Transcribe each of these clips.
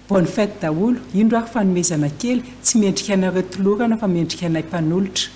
bonne fête daholo indro aho fanomezana kely tsy mendrika anareo tolorana fa mendrika anay mpanolotra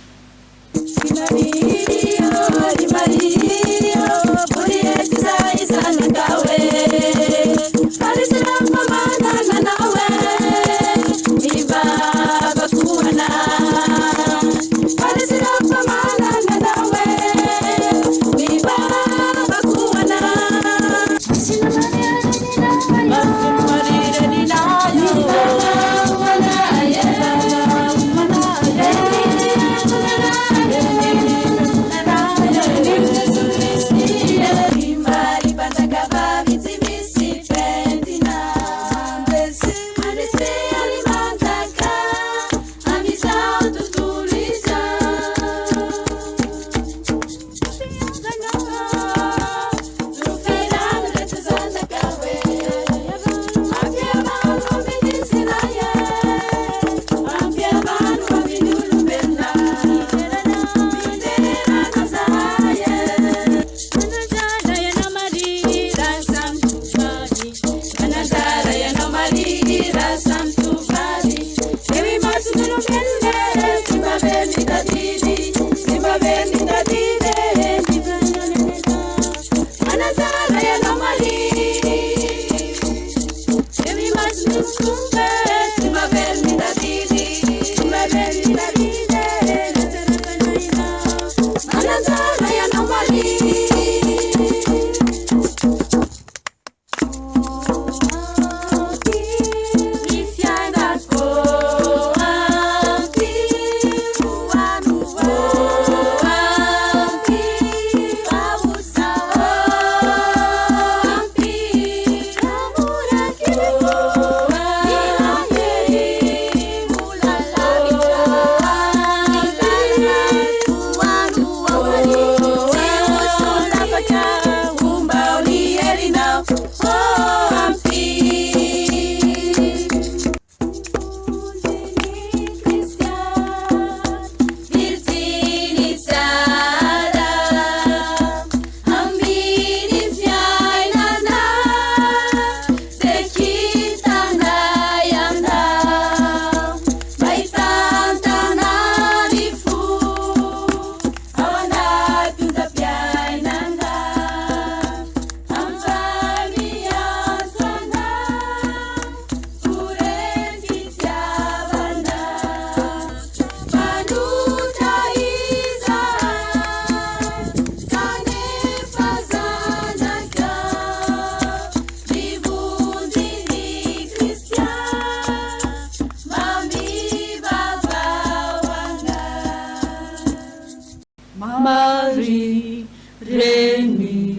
Mari reni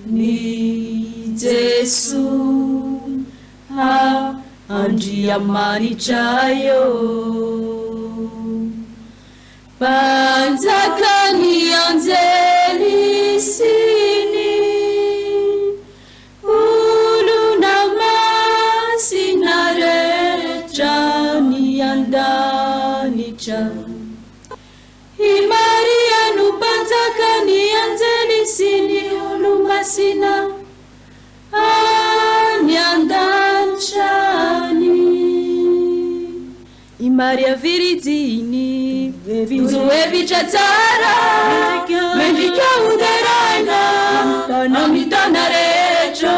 ni Jesu ha andria manitrayo panjakani anjeli sini uluna masinaretra ni andanicha Maria nu pantakani anjeli sini ulumasina anyandanchani Maria viridini uzuevitra tsara mendrika uderaina namitana rehetra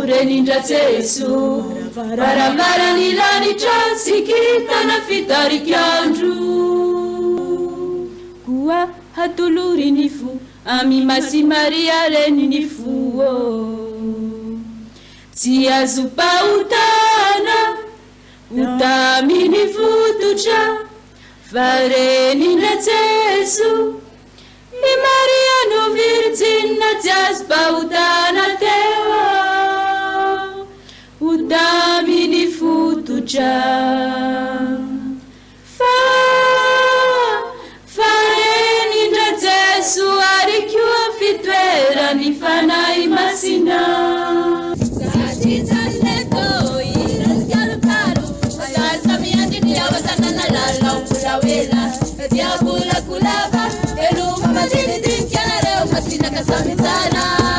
renindra Jesu varavarany lanitra sy kitana fitarikandro hatuluri nifu ami masi Maria reni nifu tia zupa utana utami nifu tucha vareni na Jesu I Maria no virgin na jaspa utana tewa utami nifu tucha